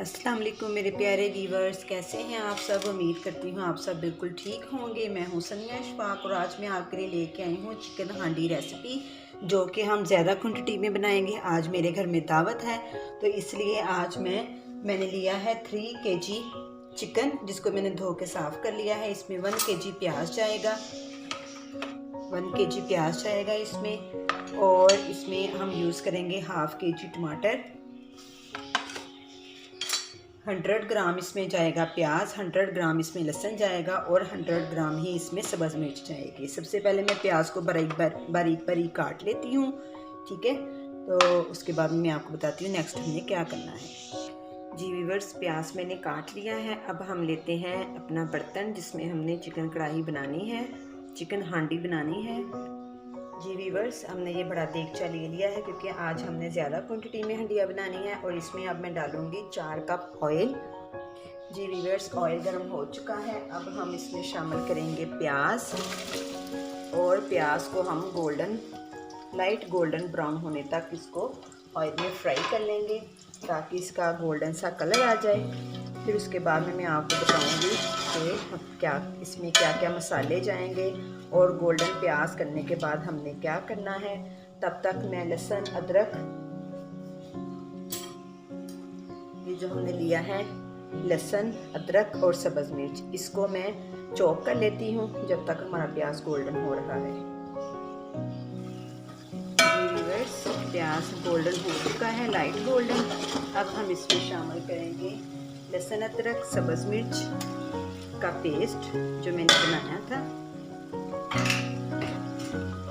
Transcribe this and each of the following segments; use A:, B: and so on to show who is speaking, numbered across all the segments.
A: अस्सलाम वालेकुम मेरे प्यारे व्यूवर्स, कैसे हैं आप सब। उम्मीद करती हूँ आप सब बिल्कुल ठीक होंगे। मैं हूँ सनिया अशफाक और आज मैं आपके लिए लेके आई हूँ चिकन हांडी रेसिपी, जो कि हम ज़्यादा क्वांटिटी में बनाएंगे। आज मेरे घर में दावत है, तो इसलिए आज मैंने लिया है 3 kg चिकन, जिसको मैंने धो के साफ़ कर लिया है। इसमें 1 kg प्याज जाएगा, 1 kg प्याज जाएगा इसमें। और इसमें हम यूज़ करेंगे ½ kg टमाटर, 100 ग्राम इसमें जाएगा प्याज, 100 ग्राम इसमें लहसुन जाएगा और 100 ग्राम ही इसमें सब्ज़ मिर्च जाएगी। सबसे पहले मैं प्याज को बारीक काट लेती हूँ, ठीक है। तो उसके बाद मैं आपको बताती हूँ नेक्स्ट हमने क्या करना है। जी व्यूअर्स, प्याज मैंने काट लिया है। अब हम लेते हैं अपना बर्तन, जिसमें हमने चिकन कढ़ाई बनानी है, चिकन हांडी बनानी है। जी व्यूअर्स, हमने ये बड़ा देगचा ले लिया है, क्योंकि आज हमने ज़्यादा क्वांटिटी में हंडिया बनानी है। और इसमें अब मैं डालूँगी 4 कप ऑयल। जी व्यूअर्स, ऑयल गर्म हो चुका है। अब हम इसमें शामिल करेंगे प्याज, और प्याज को हम लाइट गोल्डन ब्राउन होने तक इसको ऑयल में फ्राई कर लेंगे, ताकि इसका गोल्डन सा कलर आ जाए। फिर उसके बाद में मैं आपको बताऊंगी कि इसमें क्या क्या मसाले जाएंगे और गोल्डन प्याज करने के बाद हमने क्या करना है। तब तक मैं लहसुन, अदरक, ये जो हमने लिया है लहसुन, अदरक और सब्ज़ मिर्च, इसको मैं चॉप कर लेती हूँ जब तक हमारा प्याज गोल्डन हो रहा है। प्याज गोल्डन हो चुका है, लाइट गोल्डन। अब हम इसमें शामिल करेंगे लहसुन, अदरक, सब्ज़ मिर्च का पेस्ट जो मैंने बनाया था,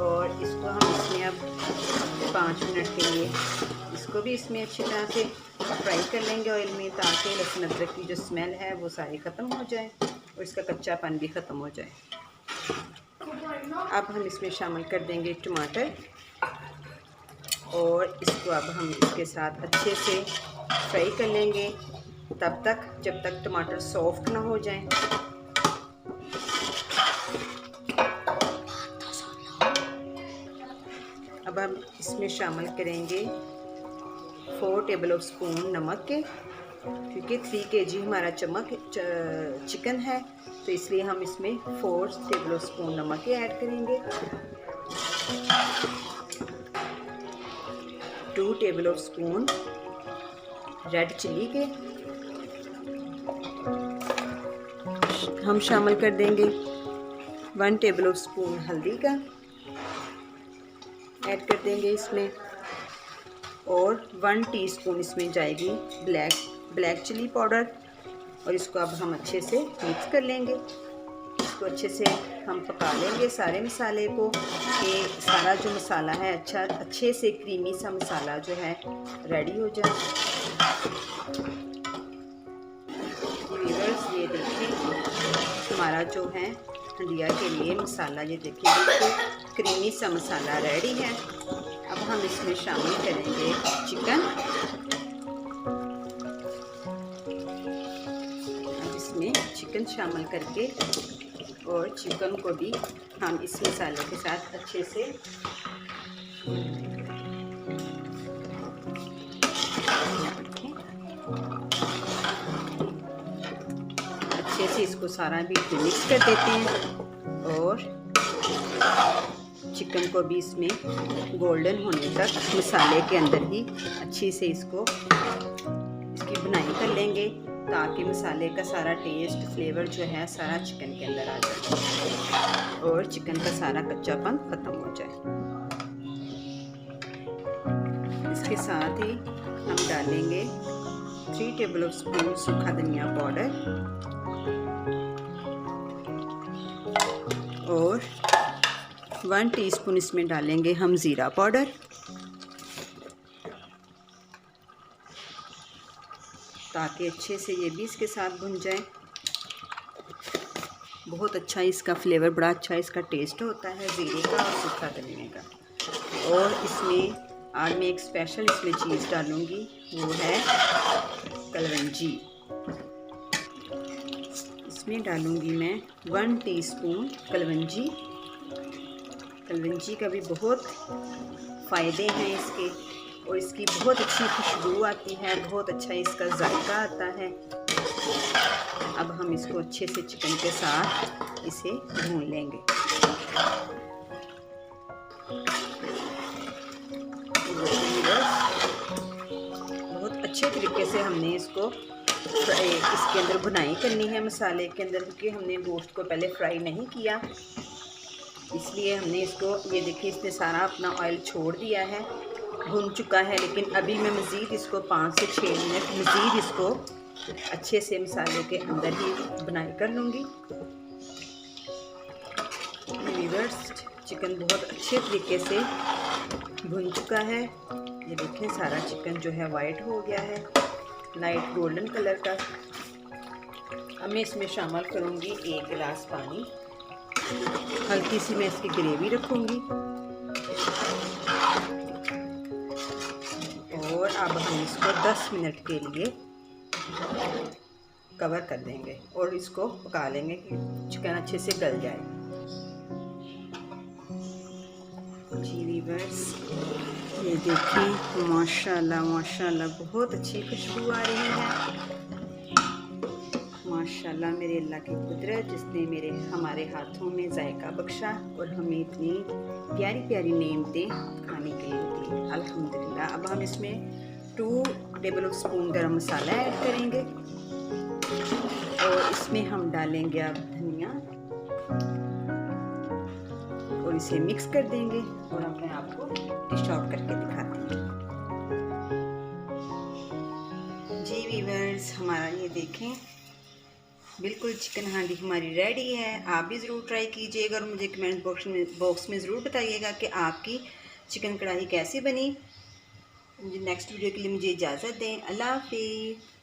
A: और इसको हम इसमें अब 5 मिनट के लिए इसको भी इसमें अच्छी तरह से फ्राई कर लेंगे ऑयल में, ताकि लहसुन अदरक की जो स्मेल है वो सारी ख़त्म हो जाए और इसका कच्चापन भी ख़त्म हो जाए। अब हम इसमें शामिल कर देंगे टमाटर, और इसको अब हम इसके साथ अच्छे से फ्राई कर लेंगे तब तक जब तक टमाटर सॉफ्ट ना हो जाए। अब हम इसमें शामिल करेंगे 4 टेबलस्पून नमक के, क्योंकि 3 kg हमारा चिकन है, तो इसलिए हम इसमें 4 टेबलस्पून नमक के ऐड करेंगे। 2 टेबलस्पून रेड चिली के हम शामिल कर देंगे। 1 टेबलस्पून हल्दी का ऐड कर देंगे इसमें, और 1 टीस्पून इसमें जाएगी ब्लैक चिली पाउडर। और इसको अब हम अच्छे से मिक्स कर लेंगे। इसको अच्छे से हम पका लेंगे सारे मसाले को, कि सारा जो मसाला है अच्छे से क्रीमी सा मसाला जो है रेडी हो जाए। व्यूअर्स, ये देखिए हमारा जो है हंडिया के लिए मसाला, ये देखिए बिल्कुल क्रीमी सा मसाला रेडी है। अब हम इसमें शामिल करेंगे चिकन। अब इसमें चिकन शामिल करके और चिकन को भी हम इस मसाले के साथ अच्छे से इसको सारा भी मिक्स कर देते हैं, और चिकन को भी इसमें गोल्डन होने तक मसाले के अंदर ही अच्छी से इसकी भुनाई कर लेंगे, ताकि मसाले का सारा टेस्ट, फ्लेवर जो है सारा चिकन के अंदर आ जाए और चिकन का सारा कच्चापन ख़त्म हो जाए। इसके साथ ही हम डालेंगे 3 टेबलस्पून सूखा धनिया पाउडर, और 1 टीस्पून इसमें डालेंगे हम ज़ीरा पाउडर, ताकि अच्छे से ये भी इसके साथ भुन जाए। बहुत अच्छा इसका फ्लेवर, बड़ा अच्छा इसका टेस्ट होता है ज़ीरे का और सूखा धनिया का। और इसमें आज मैं एक स्पेशल इसमें चीज़ डालूँगी, वो है कलवंजी। इसमें डालूँगी मैं 1 टीस्पून कलवंजी। कलवंजी का भी बहुत फ़ायदे हैं इसके, और इसकी बहुत अच्छी खुशबू आती है, बहुत अच्छा इसका जायका आता है। अब हम इसको अच्छे से चिकन के साथ इसे भून लेंगे। बहुत अच्छे तरीके से हमने इसको इसके अंदर भुनाई करनी है मसाले के अंदर, क्योंकि हमने गोश्त को पहले फ्राई नहीं किया, इसलिए हमने इसको, ये देखिए इसने सारा अपना ऑयल छोड़ दिया है, भुन चुका है। लेकिन अभी मैं मज़ीद इसको 5 से 6 मिनट मज़ीद इसको अच्छे से मसाले के अंदर ही बनाई कर लूँगी। व्यूअर्स, चिकन बहुत अच्छे तरीके से भुन चुका है। ये देखें सारा चिकन जो है वाइट हो गया है, लाइट गोल्डन कलर का। अब मैं इसमें शामिल करूँगी 1 गिलास पानी, हल्की सी मैं इसकी ग्रेवी रखूँगी। और अब हम इसको 10 मिनट के लिए कवर कर देंगे और इसको पका लेंगे कि चिकन अच्छे से गल जाए। जी व्यूअर्स, ये देखिए माशाल्लाह माशाल्लाह बहुत अच्छी खुशबू आ रही है। माशाल्लाह मेरे अल्लाह की कुदरत, जिसने हमारे हाथों में जायका बख्शा और हमें इतनी प्यारी प्यारी नेमतें खाने के लिए दी, अल्हम्दुलिल्लाह। अब हम इसमें 2 टेबल स्पून गरम मसाला ऐड करेंगे और इसमें हम डालेंगे अब धनिया और इसे मिक्स कर देंगे। और अब मैं आपको डिश आउट करके दिखाती हूँ। जी व्यूअर्स, हमारा ये देखें बिल्कुल चिकन हांडी हमारी रेडी है। आप भी ज़रूर ट्राई कीजिएगा और मुझे कमेंट बॉक्स में ज़रूर बताइएगा कि आपकी चिकन कढ़ाई कैसी बनी। नेक्स्ट वीडियो के लिए मुझे इजाज़त दें। अल्लाह हाफ़िज़।